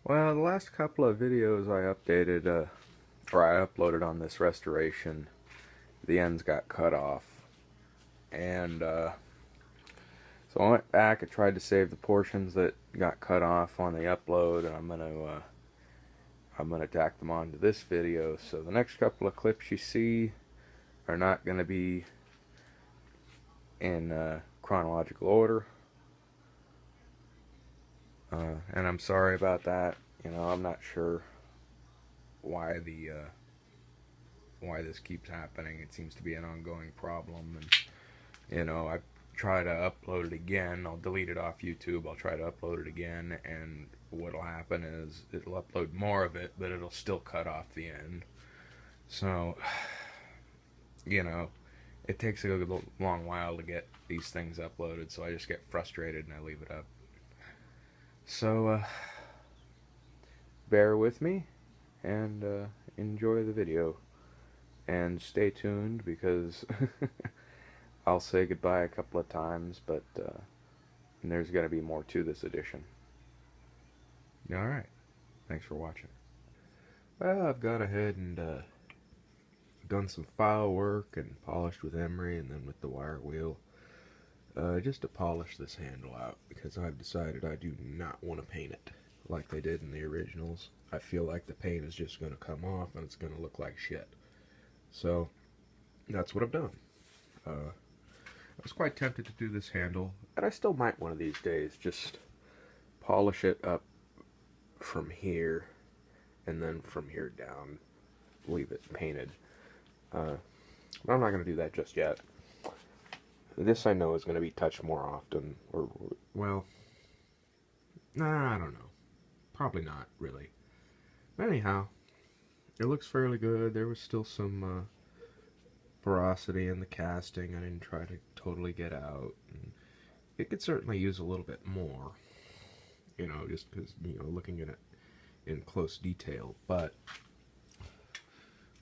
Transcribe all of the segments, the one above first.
Well, the last couple of videos I updated, or I uploaded on this restoration, the ends got cut off. And so I went back and tried to save the portions that got cut off on the upload, and I'm gonna tack them onto this video. So the next couple of clips you see are not gonna be in chronological order. And I'm sorry about that. You know, I'm not sure why why this keeps happening. It seems to be an ongoing problem, and you know, I try to upload it again. I'll delete it off YouTube. I'll try to upload it again, and what'll happen is it'll upload more of it, but it'll still cut off the end. So, you know, it takes a long while to get these things uploaded, so I just get frustrated and I leave it up. So, bear with me and enjoy the video. And stay tuned because I'll say goodbye a couple of times, but there's going to be more to this edition. Alright, thanks for watching. Well, I've gone ahead and done some file work and polished with emery and then with the wire wheel. Just to polish this handle out, because I've decided I do not want to paint it like they did in the originals. I feel like the paint is just going to come off and it's going to look like shit. So, that's what I've done. I was quite tempted to do this handle, and I still might one of these days. Just polish it up from here, and then from here down, leave it painted. But I'm not going to do that just yet. This I know is going to be touched more often, or, well, nah, I don't know. Probably not, really. But anyhow, it looks fairly good. There was still some porosity in the casting I didn't try to totally get out. And it could certainly use a little bit more, you know, just because, you know, looking at it in close detail. But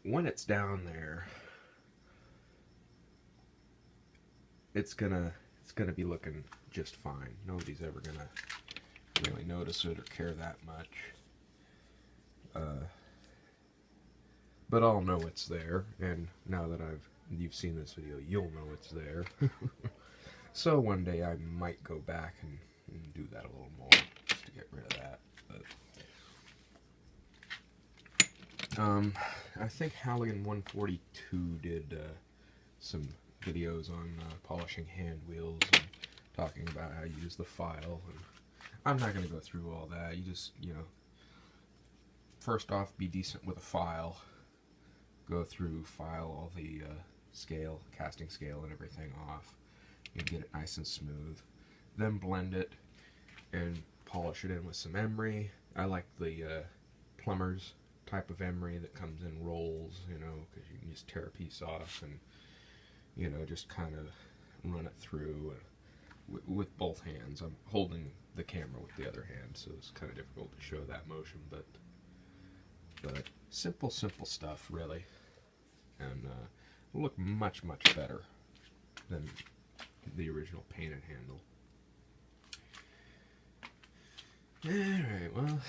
when it's down there, it's gonna be looking just fine. Nobody's ever gonna really notice it or care that much. But I'll know it's there, and now that you've seen this video, you'll know it's there. So one day I might go back and do that a little more, just to get rid of that. But I think Halligan 142 did some videos on polishing hand wheels and talking about how you use the file. And I'm not going to go through all that. You just, you know, first off, be decent with a file. Go through, file all the scale, casting scale and everything off, and get it nice and smooth. Then blend it and polish it in with some emery. I like the plumber's type of emery that comes in rolls, you know, because you can just tear a piece off and, you know, just kind of run it through with both hands. I'm holding the camera with the other hand, so it's kind of difficult to show that motion, but simple stuff, really, and will look much better than the original painted handle. Alright, well,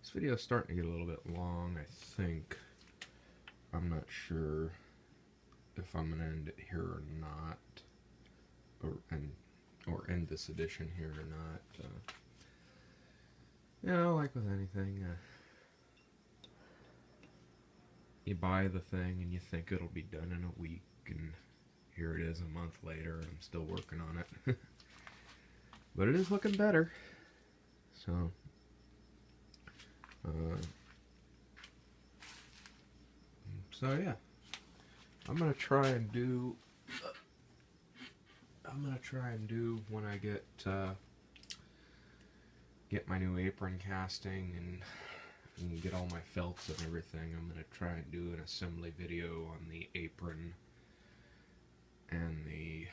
this video is starting to get a little bit long, I think. I'm not sure if I'm going to end it here or not, or end this edition here or not. You know, like with anything, you buy the thing and you think it'll be done in a week, and here it is a month later and I'm still working on it. But it is looking better. So, yeah, I'm gonna try and do when I get my new apron casting and get all my felts and everything. I'm gonna try and do an assembly video on the apron and the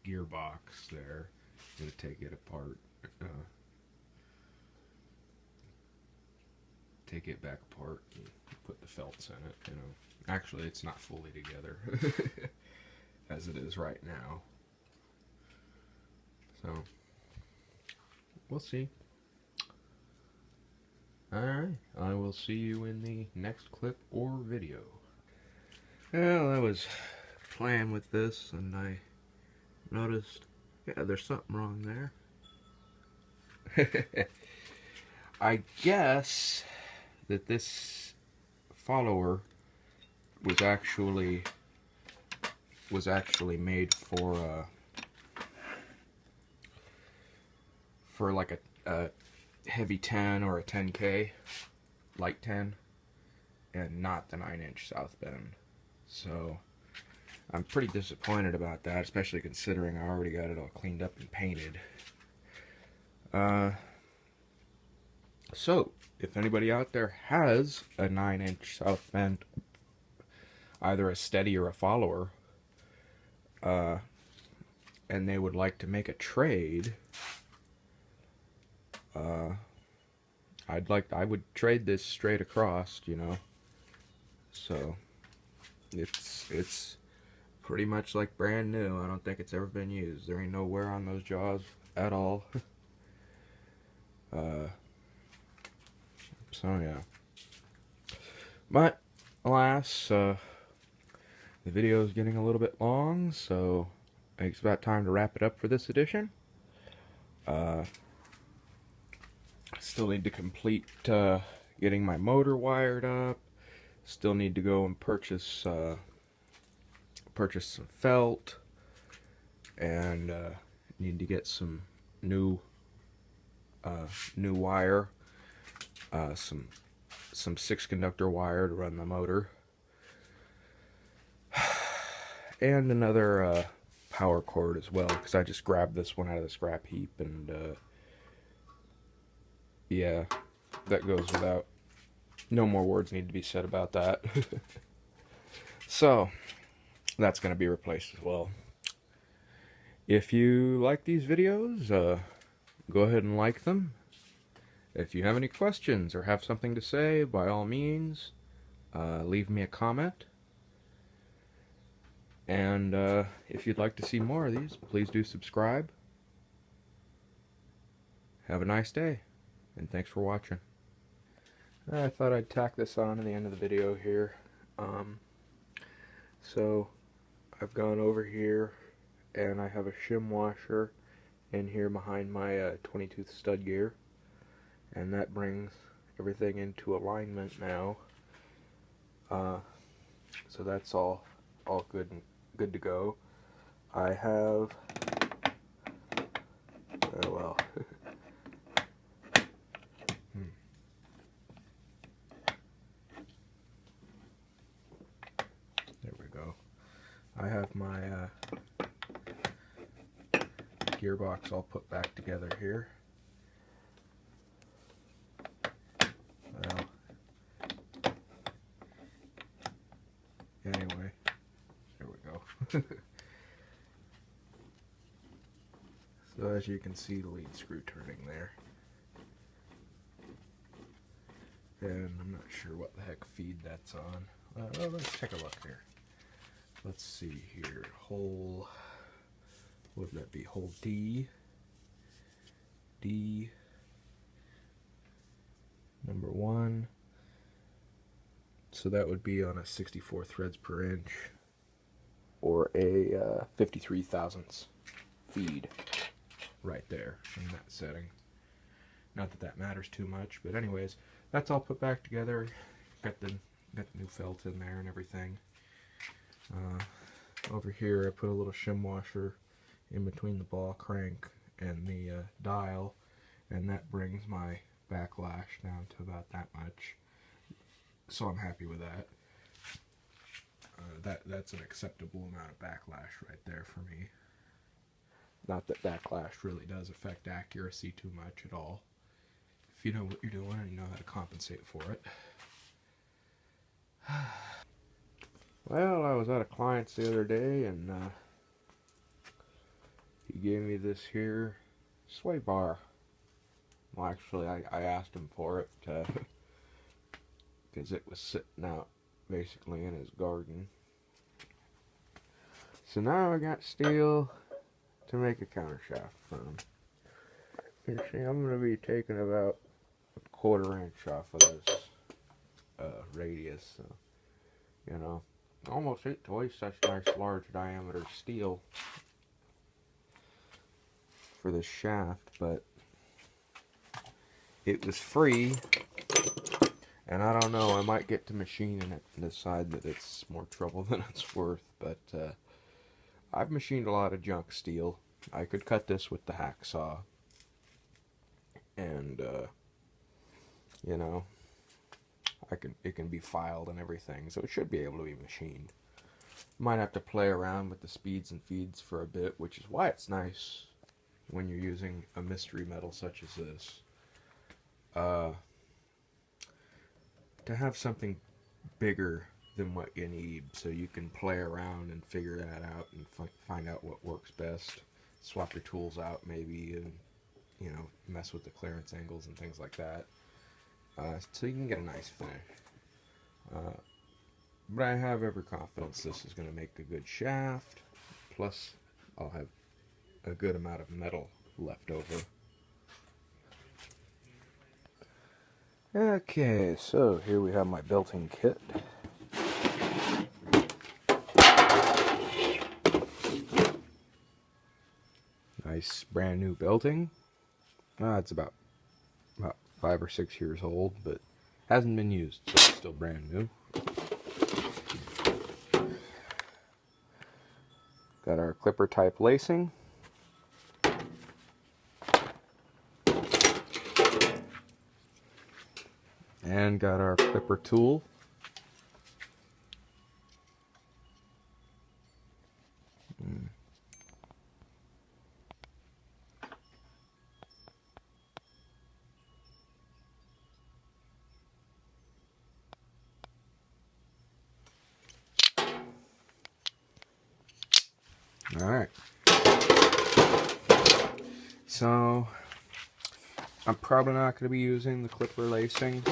gearbox there. I'm gonna take it apart, take it back apart and put the felts in it, you know. Actually, it's not fully together as it is right now. So, we'll see. Alright, I will see you in the next clip or video. Well, I was playing with this and I noticed, yeah, there's something wrong there. I guess that this follower was actually made for like a heavy 10 or a 10K, light 10, and not the 9-inch South Bend. So I'm pretty disappointed about that, especially considering I already got it all cleaned up and painted. So if anybody out there has a 9-inch South Bend, either a steady or a follower, and they would like to make a trade, I would trade this straight across, you know. So it's pretty much like brand new. I don't think it's ever been used. There ain't no wear on those jaws at all. So yeah. But alas, the video is getting a little bit long, so I think it's about time to wrap it up for this edition. Still need to complete getting my motor wired up. Still need to go and purchase some felt, and need to get some new wire, some 6-conductor wire to run the motor, and another power cord as well, because I just grabbed this one out of the scrap heap, and yeah, that goes without. No more words need to be said about that. So that's going to be replaced as well. If you like these videos, go ahead and like them. If you have any questions or have something to say, by all means, leave me a comment. And if you'd like to see more of these, please do subscribe. Have a nice day, and thanks for watching. I thought I'd tack this on at the end of the video here. So I've gone over here and I have a shim washer in here behind my 20-tooth stud gear, and that brings everything into alignment now. So that's all good to go. I have well there we go. I have my gearbox all put back together here. Well, anyway, there we go. So as you can see, the lead screw turning there. And I'm not sure what the heck feed that's on. Well, let's take a look here. Let's see here. Hole, what would that be? Hole D. D. Number 1. So that would be on a 64 threads per inch, or a 53 thousandths feed right there in that setting. Not that that matters too much, but anyways, that's all put back together. Got the new felt in there and everything. Over here I put a little shim washer in between the ball crank and the dial, and that brings my backlash down to about that much. So I'm happy with that. That's an acceptable amount of backlash right there for me. Not that backlash really does affect accuracy too much at all, if you know what you're doing and you know how to compensate for it. Well, I was at a client's the other day, and he gave me this here sway bar. Well, actually, I asked him for it because it was sitting out basically in his garden. So now I got steel to make a countershaft from. You see, I'm going to be taking about 1/4 inch off of this radius. So, you know, almost hate to waste such nice large diameter steel for this shaft, but it was free, and I don't know, I might get to machining it and decide that it's more trouble than it's worth, but I've machined a lot of junk steel. I could cut this with the hacksaw, and you know, it can be filed and everything, so it should be able to be machined. Might have to play around with the speeds and feeds for a bit, which is why it's nice when you're using a mystery metal such as this, to have something bigger than what you need, so you can play around and figure that out and find out what works best. Swap your tools out maybe, and you know, mess with the clearance angles and things like that, so you can get a nice finish. But I have every confidence this is going to make a good shaft, plus I'll have a good amount of metal left over. Okay, so here we have my belting kit. Nice brand new belting. It's about 5 or 6 years old, but hasn't been used, so it's still brand new. Got our clipper type lacing. And got our clipper tool. Alright. So, I'm probably not going to be using the clipper lacing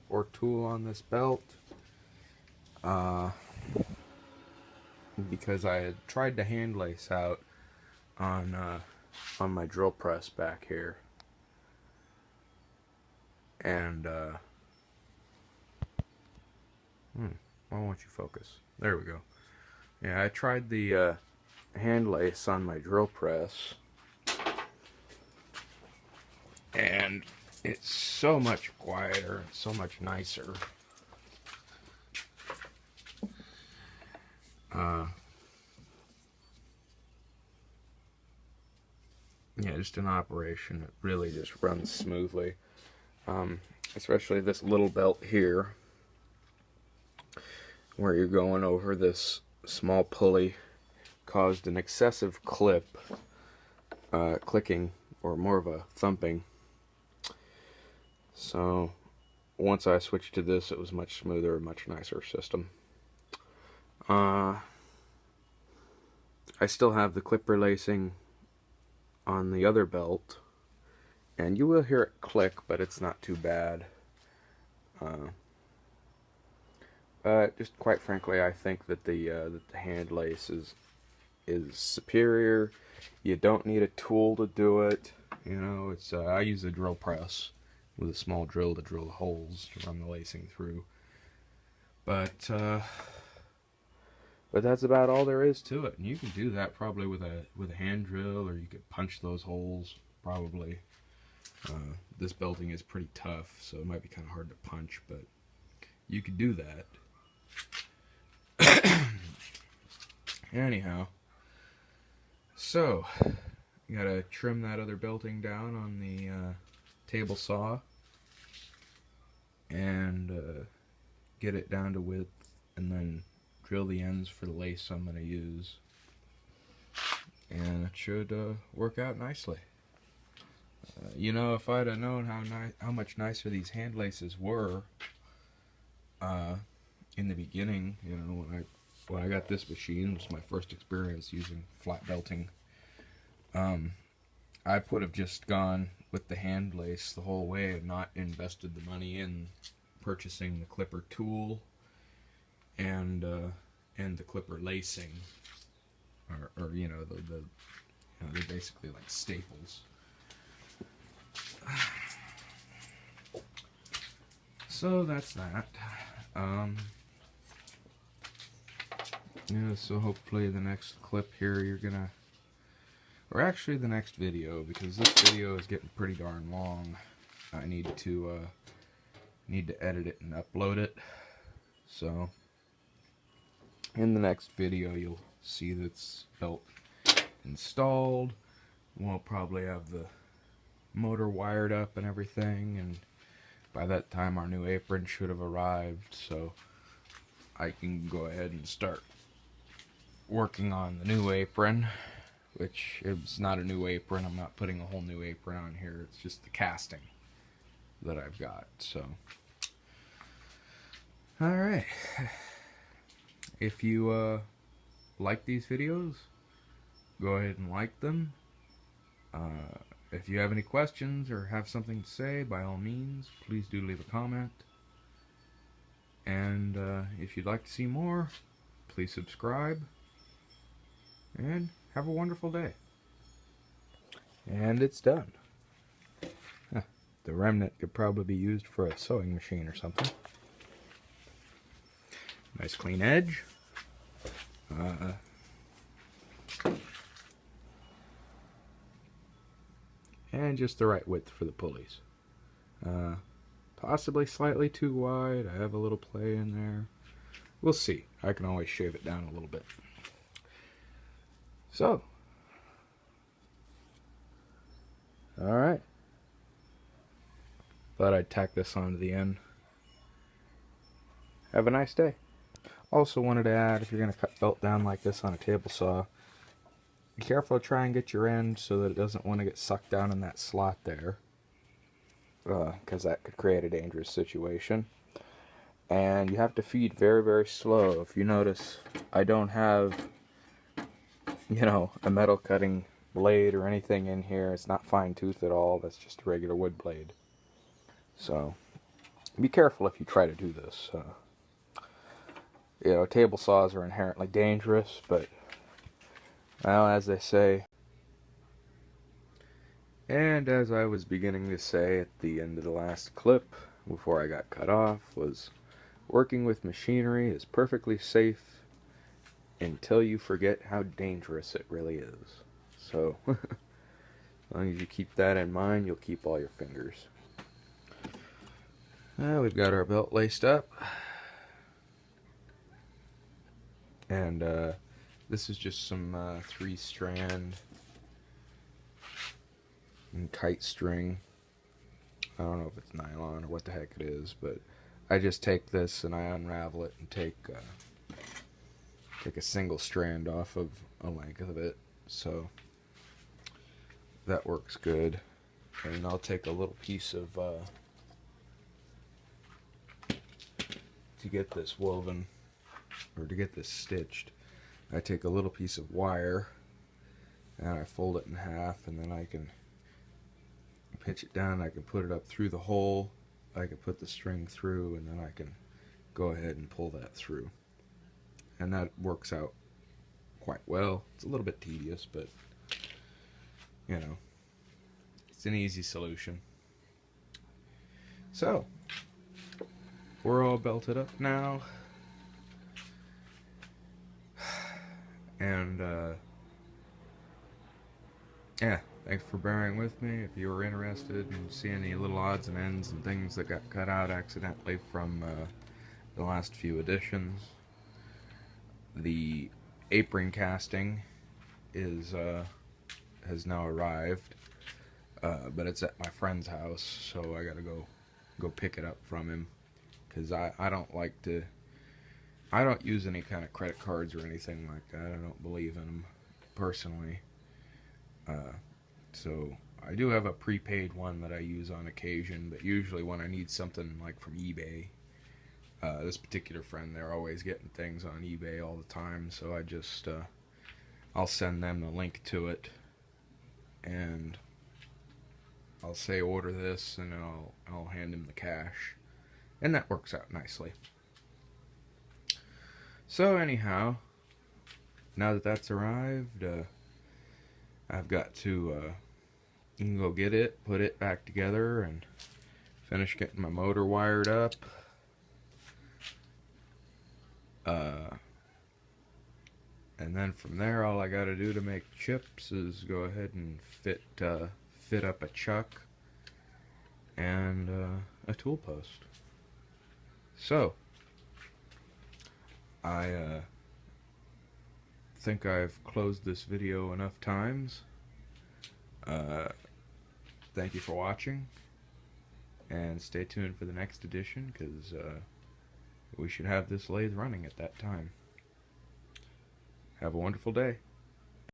or tool on this belt, because I had tried to hand lace out on my drill press back here, and why won't you focus? There we go. Yeah, I tried the hand lace on my drill press, and it's so much quieter and so much nicer. Yeah, just in operation, it really just runs smoothly. Especially this little belt here, where you're going over this small pulley, caused an excessive clicking, or more of a thumping. So once I switched to this, it was much smoother, much nicer system. I still have the clipper lacing on the other belt, and you will hear it click, but it's not too bad. Just quite frankly, I think that the hand lace is superior. You don't need a tool to do it. You know, it's I use a drill press with a small drill to drill holes to run the lacing through. But that's about all there is to it. And you can do that probably with a hand drill, or you could punch those holes probably. This belting is pretty tough, so it might be kind of hard to punch, but you could do that. Anyhow, so you gotta trim that other belting down on the table saw and get it down to width, and then drill the ends for the lace I'm going to use, and it should work out nicely. You know, if I'd have known how much nicer these hand laces were in the beginning, you know, when I got this machine, it was my first experience using flat belting, I would have just gone with the hand lace the whole way and not invested the money in purchasing the clipper tool and the clipper lacing, or you know, they're basically like staples. So that's that. Yeah, so hopefully the next clip here you're gonna, or actually the next video, because this video is getting pretty darn long. I need to edit it and upload it. So in the next video you'll see that's belt installed. We'll probably have the motor wired up and everything, and by that time our new apron should have arrived, so I can go ahead and start working on the new apron, which is not a new apron. I'm not putting a whole new apron on here. It's just the casting that I've got. So alright, if you like these videos, go ahead and like them. If you have any questions or have something to say, by all means, please do leave a comment. And if you'd like to see more, please subscribe. And have a wonderful day. And it's done. Huh, the remnant could probably be used for a sewing machine or something. Nice clean edge. And just the right width for the pulleys. Possibly slightly too wide. I have a little play in there. We'll see. I can always shave it down a little bit. So, alright. Thought I'd tack this onto the end. Have a nice day. Also wanted to add, if you're going to cut belt down like this on a table saw, be careful to try and get your end so that it doesn't want to get sucked down in that slot there, because that could create a dangerous situation. And you have to feed very, very slow. If you notice, I don't have, you know, a metal cutting blade or anything in here. It's not fine tooth at all. That's just a regular wood blade. So be careful if you try to do this. You know, table saws are inherently dangerous, but, well, as they say, and as I was beginning to say at the end of the last clip, before I got cut off, was working with machinery is perfectly safe until you forget how dangerous it really is. So, as long as you keep that in mind, you'll keep all your fingers. Well, we've got our belt laced up. And this is just some 3-strand and kite string. I don't know if it's nylon or what the heck it is, but I just take this and I unravel it and take a single strand off of a length of it. So that works good. And I'll take a little piece of to get this woven, or to get this stitched, I take a little piece of wire and I fold it in half, and then I can pitch it down. I can put it up through the hole. I can put the string through, and then I can go ahead and pull that through. And that works out quite well. It's a little bit tedious, but, you know, it's an easy solution. So, we're all belted up now. And, yeah, thanks for bearing with me. If you were interested in seeing any little odds and ends and things that got cut out accidentally from the last few editions, the apron casting has now arrived, but it's at my friend's house, so I gotta go pick it up from him, because I don't like to. I don't use any kind of credit cards or anything like that. I don't believe in them, personally. So I do have a prepaid one that I use on occasion, but usually when I need something like from eBay, this particular friend, they're always getting things on eBay all the time, so I just, I'll send them the link to it, and I'll say order this, and I'll hand him the cash, and that works out nicely. So anyhow, now that that's arrived, I've got to go get it, put it back together, and Finished getting my motor wired up. And then from there, all I gotta do to make chips is go ahead and fit up a chuck and a tool post. So I think I've closed this video enough times. Thank you for watching, and stay tuned for the next edition, because we should have this lathe running at that time. Have a wonderful day.